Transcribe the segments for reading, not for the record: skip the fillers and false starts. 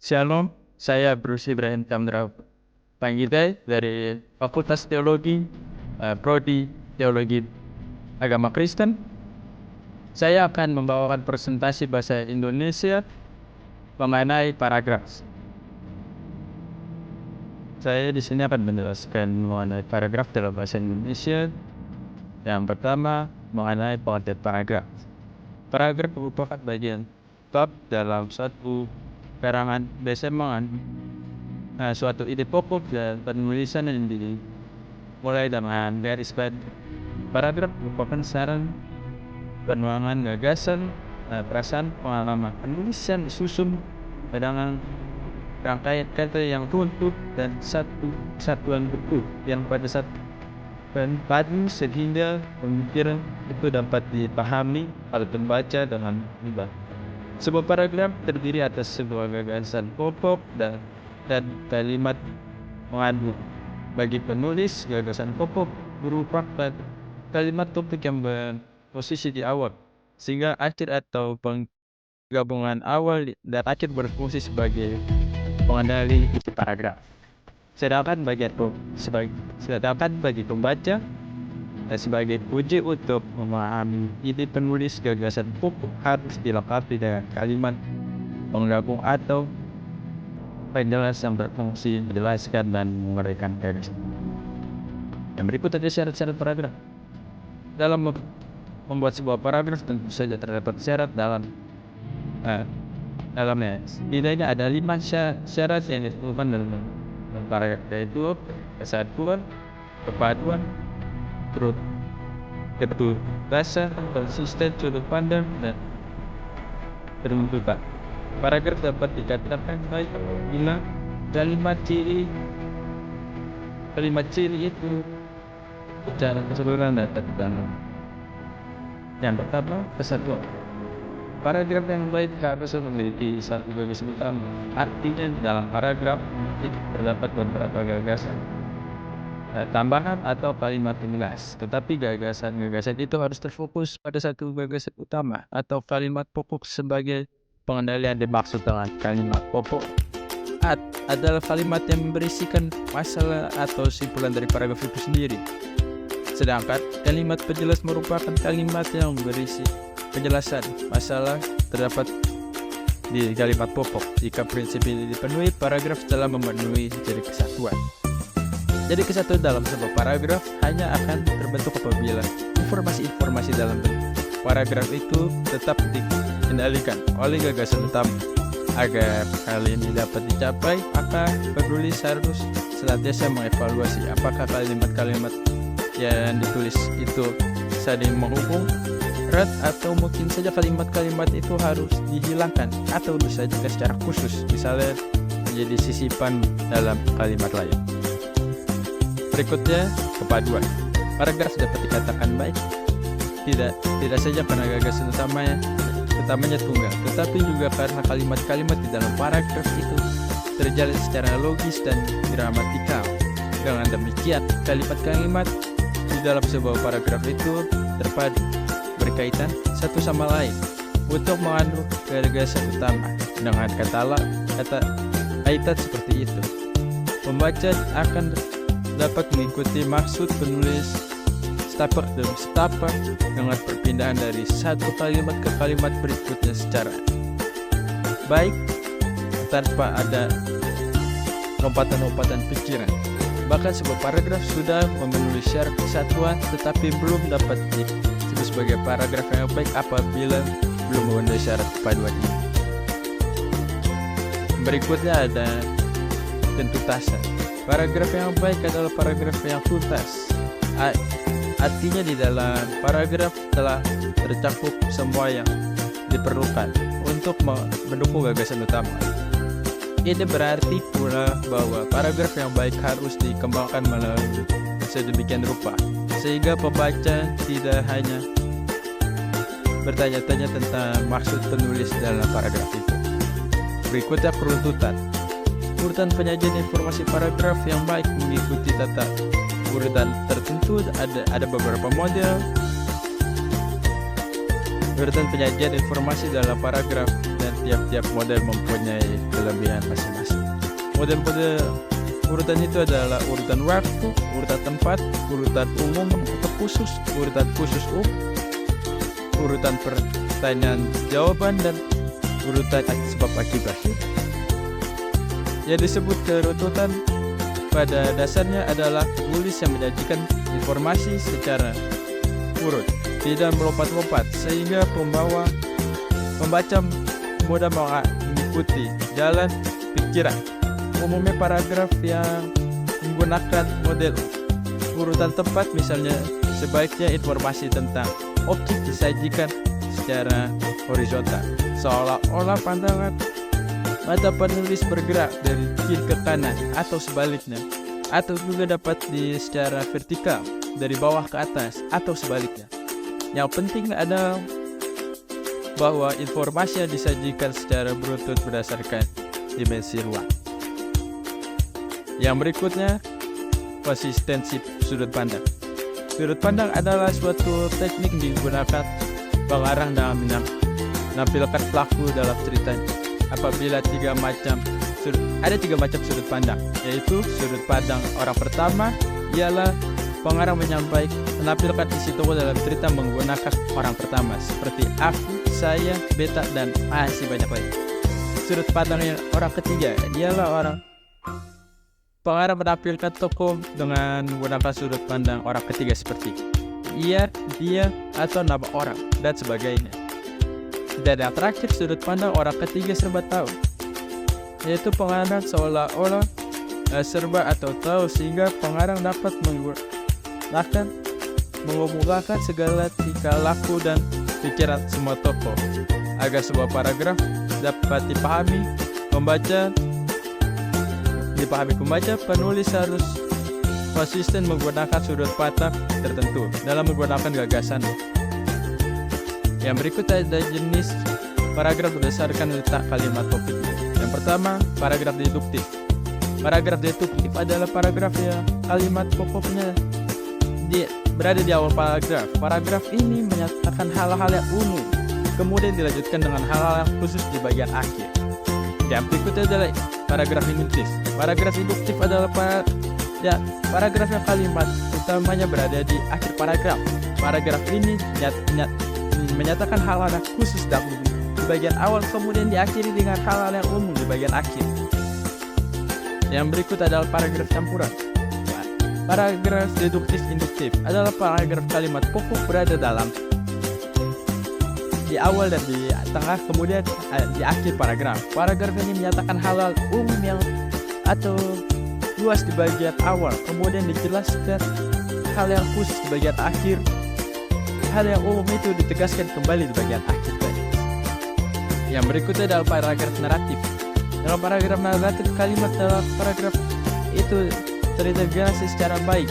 Shalom, saya Bruce Ibrahim Chandra Panggite dari Fakultas Teologi, Prodi Teologi Agama Kristen. Saya akan membawakan presentasi bahasa Indonesia mengenai paragraf. Saya di sini akan menjelaskan mengenai paragraf dalam bahasa Indonesia. Yang pertama, mengenai pengertian paragraf. Paragraf merupakan bagian bab dalam suatu karangan besemangan, suatu ide pokok dan penulisan yang dimulai dengan garis batas. Paragraf merupakan saran, penuangan gagasan, perasaan, pengalaman penulis yang disusun dengan rangkaian kata yang runtuh dan satu kesatuan bentuk yang pada saat padu sehingga pemikiran itu dapat dipahami oleh pembaca dengan mudah. Sebuah paragraf terdiri atas sebuah gagasan pokok dan kalimat mengandung. Bagi penulis, gagasan pokok merupakan kalimat topik yang berposisi di awal, sehingga akhir atau penggabungan awal dan akhir berfungsi sebagai pengendali isi paragraf. Sedangkan bagi pembaca, sebagai puji untuk memahami ide penulis, gagasan pokok harus dilengkapi dengan kalimat penggabung atau penjelasan yang berfungsi menjelaskan dan menguraikan teks. Yang berikut adalah syarat-syarat paragraf. Dalam membuat sebuah paragraf tentu saja terdapat syarat dalamnya. Setidaknya ada 5 syarat yang ditentukan dalam paragraf, yaitu kesatuan, kepaduan, rasa, konsisten, sudut pandang, dan penuntutan. Paragraf dapat dikatakan baik bila kalimat ciri itu secara keseluruhan dapat dibangun. Yang pertama, kesatuan. Paragraf yang baik harus memiliki satu gagasan utama. Artinya dalam paragraf itu terdapat beberapa gagasan tambahan atau kalimat penjelas, tetapi gagasan itu harus terfokus pada satu gagasan utama atau kalimat pokok. Sebagai pengendali yang dimaksud dengan kalimat pokok adalah kalimat yang berisikan masalah atau simpulan dari paragraf itu sendiri. Sedangkan kalimat penjelas merupakan kalimat yang berisi penjelasan masalah terdapat di kalimat pokok. Jika prinsip ini dipenuhi, paragraf telah memenuhi ciri kesatuan. Jadi kesatuan dalam sebuah paragraf hanya akan terbentuk apabila informasi-informasi dalam paragraf itu tetap dikendalikan oleh gagasan utama. Agar hal ini dapat dicapai, maka penulis harus senantiasa mengevaluasi apakah kalimat-kalimat yang ditulis itu saling menghubung erat, atau mungkin saja kalimat-kalimat itu harus dihilangkan atau disajikan secara khusus, misalnya menjadi sisipan dalam kalimat lain. Berikutnya, kepaduan. Paragraf dapat dikatakan baik tidak saja karena gagasan utamanya tunggal, tetapi juga karena kalimat-kalimat di dalam paragraf itu terjalin secara logis dan gramatikal. Dengan demikian, kalimat-kalimat di dalam sebuah paragraf itu terpadu, berkaitan satu sama lain untuk mengandung gagasan utama. Dengan kata kaitan seperti itu, pembaca akan dapat mengikuti maksud penulis step demi step dengan perpindahan dari satu kalimat ke kalimat berikutnya secara baik tanpa ada lompatan-lompatan pikiran. Bahkan sebuah paragraf sudah memenuhi syarat kesatuan tetapi belum dapat disebut sebagai paragraf yang baik apabila belum memenuhi syarat kepaduan ini. Berikutnya ada tuntasan. Paragraf yang baik adalah paragraf yang tuntas. Artinya di dalam paragraf telah tercakup semua yang diperlukan untuk mendukung gagasan utama. Ini berarti pula bahwa paragraf yang baik harus dikembangkan melalui sedemikian rupa, sehingga pembaca tidak hanya bertanya-tanya tentang maksud penulis dalam paragraf itu. Berikutnya, keruntutan. Urutan penyajian informasi paragraf yang baik mengikuti tata urutan tertentu. Ada beberapa model urutan penyajian informasi dalam paragraf dan tiap-tiap model mempunyai kelebihan masing-masing. Model-model urutan itu adalah urutan waktu, urutan tempat, urutan umum atau khusus, urutan khusus urutan pertanyaan jawaban, dan urutan sebab akibat. Yang disebut kerututan pada dasarnya adalah penulis yang menyajikan informasi secara urut, tidak melompat-lompat, sehingga pembaca mudah mengikuti jalan pikiran. Umumnya paragraf yang menggunakan model urutan tepat, misalnya sebaiknya informasi tentang objek disajikan secara horizontal, seolah-olah pandangan mata penulis bergerak dari kiri ke kanan atau sebaliknya, atau juga dapat secara vertikal dari bawah ke atas atau sebaliknya. Yang penting adalah bahwa informasi yang disajikan secara beruntut berdasarkan dimensi ruang. Yang berikutnya, konsistensi sudut pandang. Sudut pandang adalah suatu teknik digunakan pengarang dalam menampilkan pelaku dalam ceritanya. Apabila ada tiga macam sudut pandang, yaitu sudut pandang orang pertama ialah pengarang menampilkan isi tokoh dalam cerita menggunakan orang pertama seperti aku, saya, beta, dan masih banyak lagi. Sudut pandang yang orang ketiga ialah pengarang menampilkan tokoh dengan menggunakan sudut pandang orang ketiga seperti ia, dia, atau nama orang, dan sebagainya. Dan yang terakhir, sudut pandang orang ketiga serba tahu, yaitu pengarang seolah-olah serba atau tahu, sehingga pengarang dapat mengumumkan segala tingkah laku dan pikiran semua tokoh. Agar sebuah paragraf dapat dipahami pembaca, penulis harus konsisten menggunakan sudut pandang tertentu dalam menggunakan gagasan. Yang berikut ada jenis paragraf berdasarkan letak kalimat topik. Yang pertama, paragraf deduktif. Paragraf deduktif adalah paragraf yang kalimat pokoknya berada di awal paragraf. Paragraf ini menyatakan hal-hal yang umum, kemudian dilanjutkan dengan hal-hal yang khusus di bagian akhir. Yang berikutnya adalah paragraf induktif. Paragraf induktif adalah paragraf yang kalimat utamanya berada di akhir paragraf. Paragraf ini menyatakan hal-hal yang khusus di bagian awal, kemudian diakhiri dengan hal-hal yang umum di bagian akhir. Yang berikut adalah paragraf campuran. Paragraf deduktif induktif adalah paragraf kalimat pokok berada di awal dan di tengah, kemudian di akhir paragraf. Paragraf ini menyatakan hal-hal umum yang atau luas di bagian awal, kemudian dijelaskan hal yang khusus di bagian akhir. Hal yang umum itu ditegaskan kembali di bagian akhir. Yang berikutnya adalah paragraf naratif. Dalam paragraf naratif, kalimat dalam paragraf itu terintegrasi secara baik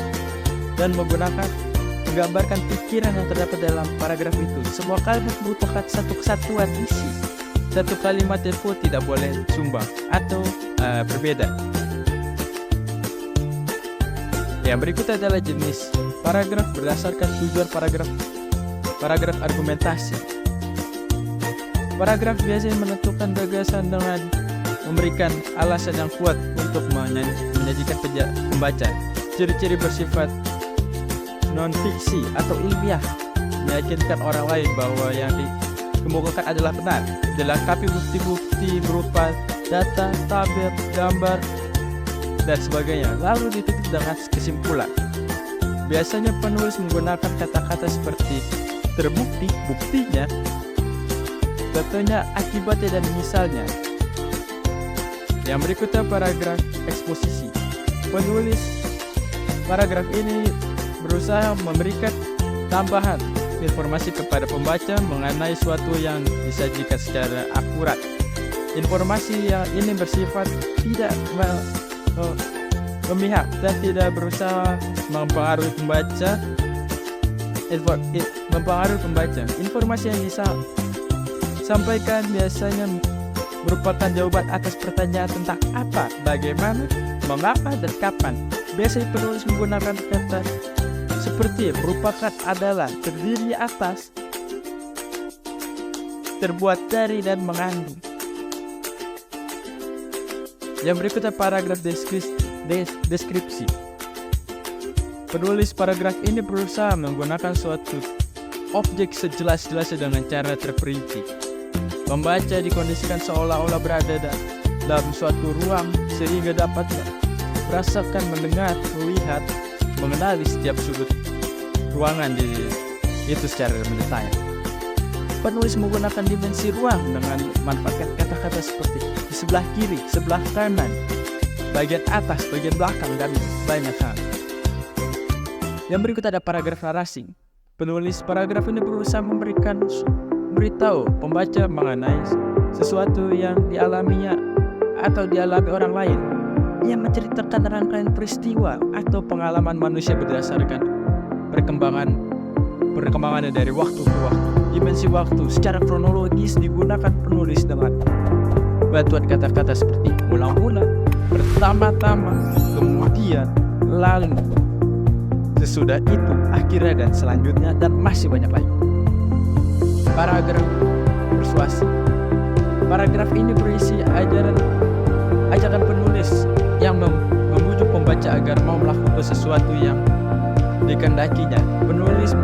dan menggambarkan pikiran yang terdapat dalam paragraf itu. Semua kalimat merupakan satu kesatuan isi. Satu kalimat pun tidak boleh sumbang atau berbeda. Yang berikutnya adalah jenis paragraf berdasarkan tujuan paragraf argumentasi. Paragraf biasanya menentukan gagasan dengan memberikan alasan yang kuat untuk menyajikan pembaca. Ciri-ciri bersifat non-fiksi atau ilmiah, meyakinkan orang lain bahwa yang dikemukakan adalah benar, dilengkapi bukti-bukti berupa data, tabel, gambar, dan sebagainya, lalu ditutup dengan kesimpulan. Biasanya penulis menggunakan kata-kata seperti terbukti, buktinya, contohnya, akibatnya, dan misalnya. Yang berikutnya paragraf eksposisi. Penulis paragraf ini berusaha memberikan tambahan informasi kepada pembaca mengenai suatu yang disajikan secara akurat. Informasi yang ini bersifat tidak memihak dan tidak berusaha mempengaruhi pembaca. Informasi yang disampaikan biasanya merupakan jawaban atas pertanyaan tentang apa, bagaimana, mengapa, dan kapan. Biasanya penulis menggunakan kata seperti merupakan, adalah, terdiri atas, terbuat dari, dan mengandung. Yang berikutnya paragraf deskripsi. Penulis paragraf ini berusaha menggunakan suatu objek sejelas-jelasnya dengan cara terperinci. Pembaca dikondisikan seolah-olah berada dalam suatu ruang sehingga dapat merasakan, mendengar, melihat, mengenali setiap sudut ruangan itu secara mendetail. Penulis menggunakan dimensi ruang dengan memanfaatkan kata-kata seperti di sebelah kiri, sebelah kanan, bagian atas, bagian belakang, dan banyak hal. Yang berikut ada paragraf narasi. Penulis paragraf ini berusaha memberitahu pembaca mengenai sesuatu yang dialaminya atau dialami orang lain. Ia menceritakan rangkaian peristiwa atau pengalaman manusia berdasarkan perkembangannya dari waktu ke waktu. Dimensi waktu secara kronologis digunakan penulis dengan bantuan kata-kata seperti mula-mula, pertama-tama, kemudian, lalu, sesudah itu, akhirnya, dan selanjutnya, dan masih banyak lagi. Paragraf persuasi. Paragraf ini berisi ajakan penulis yang membujuk pembaca agar mau melakukan sesuatu yang dikehendakinya. Penulis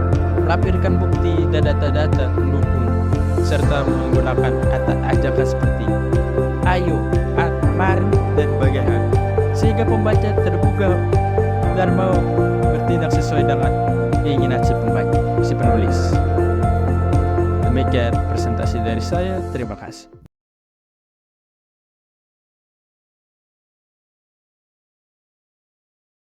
melampirkan bukti dan data-data pendukung serta menggunakan kata ajakan seperti ayo, mari, dan bagaimana, sehingga pembaca tergugah dan mau bertindak sesuai dengan keinginan si penulis. Demikian presentasi dari saya, terima kasih.